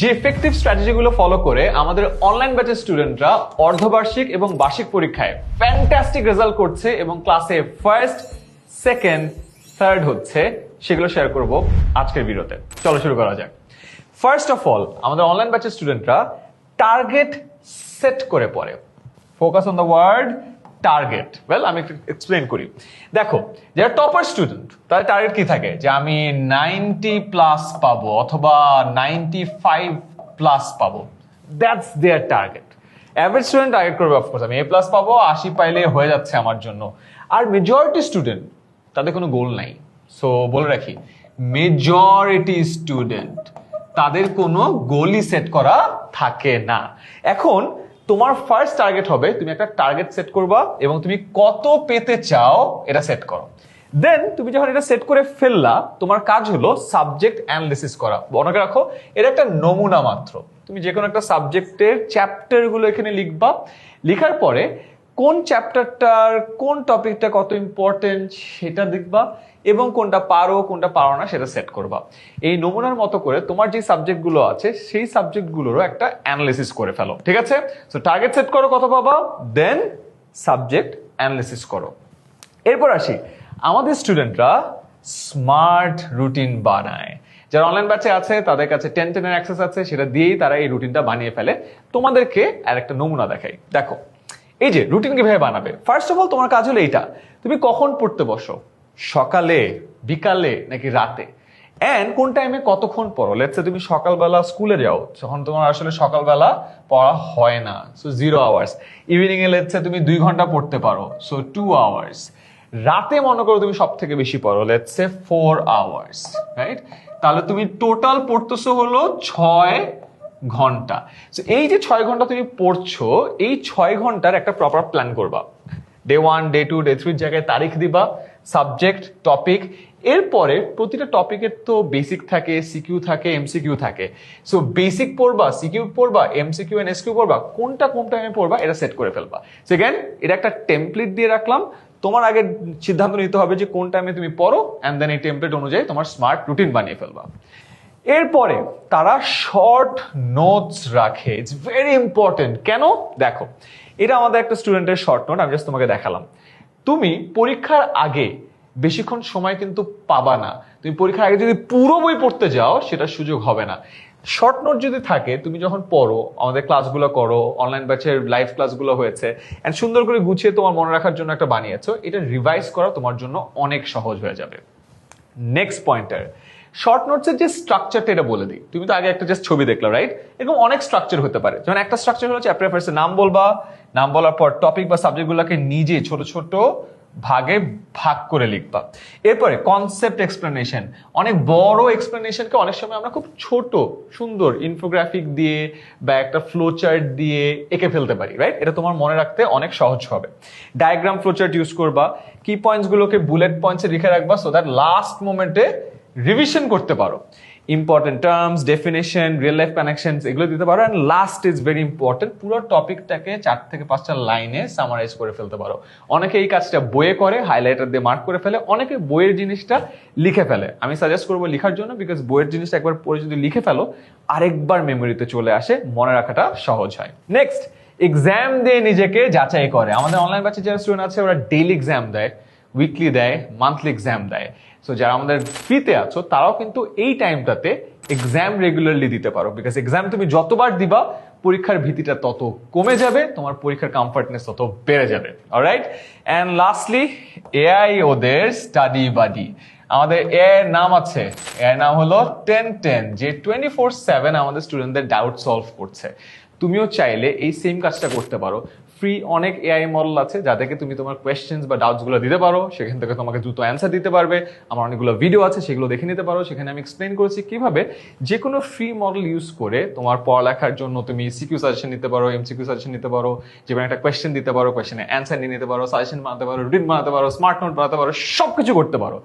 যে effective স্ট্র্যাটেজিগুলো follow করে আমাদের অনলাইন ব্যাচের স্টুডেন্টরা অর্ধবার্ষিক এবং বার্ষিক পরীক্ষায় ফ্যান্টাস্টিক রেজাল্ট করছে এবং ক্লাসে ফার্স্ট, সেকেন্ড, থার্ড হচ্ছে, সেগুলো শেয়ার করব আজকের ভিডিওতে। চলো শুরু করা যাক। ফার্স্ট অফ অল, আমাদের অনলাইন ব্যাচের স্টুডেন্টরা টার্গেট সেট করে পড়ে। Focus on the word target. Well, আমি একটু এক্সপ্লেন করি। দেখো, যারা টপার স্টুডেন্ট তাদের টার্গেট কি থাকে, যে আমি 90+ পাবো অথবা 95+ পাবো। That's their target. Average student target করবে অফকোর্স আমি A+ পাবো, 80 পাইলে হয়ে যাচ্ছে আমার জন্য। আর মেজরিটি স্টুডেন্ট তাদের কোনো গোল নাই। সো বলে রাখি, মেজরিটি স্টুডেন্ট তাদের কোনো গোলই সেট করা থাকে না। এখন তোমার ফার্স্ট টার্গেট হবে, তুমি একটা টার্গেট সেট করবা এবং তুমি কত পেতে চাও এটা সেট করো। দেন তুমি যখন এটা সেট করে ফেললা, তোমার কাজ হলো সাবজেক্ট অ্যানালিসিস করা। মনে রাখো, এটা একটা নমুনা মাত্র। তুমি যে কোনো একটা সাবজেক্টের চ্যাপ্টারগুলো এখানে লিখবা। লিখার পরে কোন চ্যাপ্টারটার কোন টপিকটা কত ইম্পর্টেন্ট সেটা দেখবা এবং কোনটা পারো কোনটা পারো না সেটা সেট করবা। এই নমুনার মতো করে তোমার যে সাবজেক্টগুলো আছে সেই সাবজেক্টগুলোরও একটা অ্যানালিসিস করে ফেলো। ঠিক আছে? সো টার্গেট সেট করো কত পাবা, দেন সাবজেক্ট অ্যানালিসিস করো। এরপর আসি, আমাদের স্টুডেন্টরা স্মার্ট রুটিন বানায়। যারা অনলাইন ব্যাচে আছে তাদের কাছে 10-10 অ্যাক্সেস আছে, সেটা দিয়েই তারা এই রুটিনটা বানিয়ে ফেলে। তোমাদেরকে আর একটা নমুনা দেখাই। দেখো, এই যে রুটিন কিভাবে বানাবে। ফার্স্ট অফ অল তোমার কাজ হলো এইটা, তুমি কখন পড়তে বসো, সকালে, বিকালে নাকি রাতে, এন্ড কোন টাইমে কতক্ষণ পড়ো। লেটস সে তুমি সকালবেলা স্কুলে যাও, যখন তোমার আসলে সকালবেলা পড়া হয় না, so 0 hours. Evening A let's say তুমি 2 ঘন্টা পড়তে পারো, সো 2 আওয়ার্স। রাতে মনে করো তুমি সব থেকে বেশি পড়ো, লেটস সে 4 আওয়ার্স, রাইট? তাহলে তুমি টোটাল পড়তেছো হলো 6 ঘন্টা। সো এই যে 6 ঘন্টা তুমি পড়ছো, এই 6 ঘন্টার একটা প্রপার প্ল্যান করবা। ডে 1, ডে 2, ডে 3 জায়গায় তারিখ দিবা, সাবজেক্ট, টপিক। এরপরে প্রতিটা টপিকের তো বেসিক থাকে, সিকিউ থাকে, এমসিকিউ থাকে। সো বেসিক পড়বা, সিকিউ পড়বা, এমসিকিউ এন্ড এসকিউ পড়বা, কোনটা কোন টাইমে পড়বা এটা সেট করে ফেলবা। সেকেন্ড, এটা একটা টেমপ্লেট দিয়ে রাখলাম। তোমার আগে সিদ্ধান্ত নিতে হবে যে কোন টাইমে তুমি পড়ো, এন্ড দেন এই টেমপ্লেট অনুযায়ী তোমার স্মার্ট রুটিন বানিয়ে ফেলবা। এরপরে তারা শর্ট নোটস রাখে। It's very important. কেন? দেখো, এটা আমাদের একটা স্টুডেন্টের শর্ট নোট, আমি জাস্ট তোমাকে দেখালাম। তুমি পরীক্ষার আগে বেশিক্ষণ সময় কিন্তু পাবা না। তুমি পরীক্ষার আগে যদি পুরো বই পড়তে যাও, সেটার সুযোগ হবে না। শর্ট নোট যদি থাকে, তুমি যখন পড়ো, আমাদের ক্লাসগুলো করো, অনলাইন ব্যাচের লাইভ ক্লাসগুলো হয়েছে, এন্ড সুন্দর করে গুছিয়ে তোমার মনে রাখার জন্য একটা বানিয়েছো, এটা রিভাইজ করা তোমার জন্য অনেক সহজ হয়ে যাবে। নেক্সট পয়েন্টার, শর্ট নোটসের যে স্ট্রাকচারটা এটা বলে দিই। তুমি তো আগে একটা জাস্ট ছবি দেখলা, রাইট? এরকম অনেক স্ট্রাকচার হতে পারে। যেমন একটা স্ট্রাকচার হলো চ্যাপ্টার ফার্স্টে নাম বলবা, নাম বলার পর টপিক বা সাবজেক্টগুলোকে নিজে ছোট ছোট ভাগে ভাগ করে লিখবা। এরপরে কনসেপ্ট এক্সপ্লেনেশন। অনেক বড় এক্সপ্লেনেশনকে অনেক সময় আমরা খুব ছোট সুন্দর ইনফোগ্রাফিক দিয়ে বা একটা ফ্লো চার্ট দিয়ে এঁকে ফেলতে পারি, রাইট? এটা তোমার মনে রাখতে অনেক সহজ হবে। ডায়াগ্রাম ফ্লো চার্ট ইউজ করবা, কি পয়েন্টসগুলোকে বুলেট পয়েন্টসে লিখে রাখবা, সো দ্যাট লাস্ট মোমেন্টে রিভিশন করতে পারো। Important terms, definition, real life connections এগুলো দিতে পারো। And last is very important, পুরো টপিকটাকে 4 থেকে 5টা লাইনে সামারাইজ করে ফেলতে পারো। অনেকে এই কাজটা বইয়ে করে, হাইলাইটার দিয়ে মার্ক করে ফেলে, অনেকে বইয়ের জিনিসটা লিখে ফেলে। আমি সাজেস্ট করবো লিখার জন্য, বিকজ বইয়ের জিনিসটা একবার পড়ে যদি লিখে ফেলো, আরেকবার মেমোরিতে চলে আসে, মনে রাখাটা সহজ হয়। নেক্সট, এক্সাম দিয়ে নিজেকে যাচাই করে। আমাদের অনলাইন ব্যাচে যারা স্টুডেন্ট আছে, ওরা ডেইলি এক্সাম দেয়, উইকলি দেয়, মান্থলি এক্সাম দেয়। সো যারা আমাদের ফ্রিতে আছো, তারাও কিন্তু এই টাইমটাতে এক্সাম রেগুলারলি দিতে পারো, বিকজ এক্সাম তুমি যতবার দিবা, পরীক্ষার ভীতিটা তত কমে যাবে, তোমার পরীক্ষার কমফর্টনেস তত বেড়ে যাবে। অলরাইট? এন্ড লাস্টলি, এআই ওদের স্টাডি বাডি। আমাদের এআই এর নাম আছে, এআই নাম হলো 1010, যে 24/7 আমাদের স্টুডেন্টদের ডাউট সলভ করছে। তুমিও চাইলে এই সেম কাজটা করতে পারো। ফ্রি অনেক এআই মডেল আছে যাদেরকে তুমি তোমার কোয়েশ্চেন্স বা ডাউটস গুলো দিতে পারো, সেখান থেকে তোমাকে দ্রুত অ্যান্সার দিতে পারবে। আমার অনেকগুলো ভিডিও আছে, সেগুলো দেখে নিতে পারো। সেখানে আমি এক্সপ্লেন করেছি কিভাবে যে কোনো ফ্রি মডেল ইউজ করে তোমার পড়ালেখার জন্য তুমি সিকিউ সাজেশন নিতে পারো, এমসিকিউ সাজেশন নিতে পারো, যে কোনো একটা কোয়েশ্চেন দিতে পারো, কোয়েশ্চেনের অ্যান্সার নিয়ে নিতে পারো, সাজেশন বানাতে পারো, রুটিন বানাতে পারো, স্মার্ট নোট বানাতে পারো, সবকিছু করতে পারো।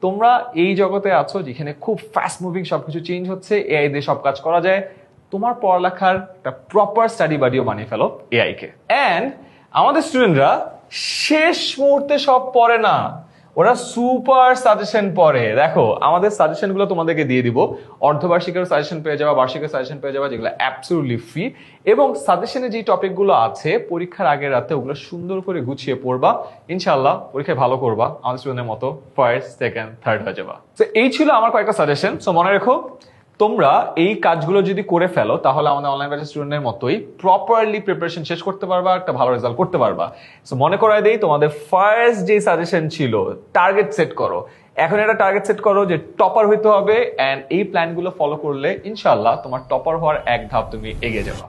তোমরা এই জগতে আছো যেখানে খুব ফাস্ট মুভিং, সবকিছু চেঞ্জ হচ্ছে, এআই দিয়ে সব কাজ করা যায়। তোমার পড়ালেখার একটা প্রপার স্টাডি বাডিও বানিয়ে ফেলো এআই কে। এন্ড আমাদের স্টুডেন্টরা শেষ মুহূর্তে সব পড়ে না, ওরা সুপার সাজেশন পড়ে। দেখো আমাদের সাজেশন গুলো তোমাদেরকে দিয়ে দিব, অর্ধবার্ষিকের সাজেশন পেয়ে যাবা, বার্ষিকের সাজেশন পেয়ে যাবা, যেগুলো অ্যাবসলিউটলি ফ্রি। এবং সাজেশনে যে টপিক গুলো আছে পরীক্ষার আগের রাতে ওগুলো সুন্দর করে গুছিয়ে পড়বা, ইনশাআল্লাহ পরীক্ষায় ভালো করবা, আমাদের স্টুডেন্টের মতো ফার্স্ট সেকেন্ড থার্ড হয়ে যাবা। তো এই ছিল আমার কয়েকটা সাজেশন। সো মনে রেখো, তোমরা এই কাজগুলো যদি করে ফেলো তাহলে আমাদের অনলাইন ব্যাচের স্টুডেন্টের মতোই প্রপারলি প্রিপারেশন শেষ করতে পারবা, একটা ভালো রেজাল্ট করতে পারবা। সো মনে করায় দেই, তোমাদের ফার্স্ট যে সাজেশন ছিল, টার্গেট সেট করো। এখন একটা টার্গেট সেট করো যে টপার হইতে হবে, এন্ড এই প্ল্যানগুলো ফলো করলে ইনশাআল্লাহ তোমার টপার হওয়ার এক ধাপ তুমি এগিয়ে যাবা।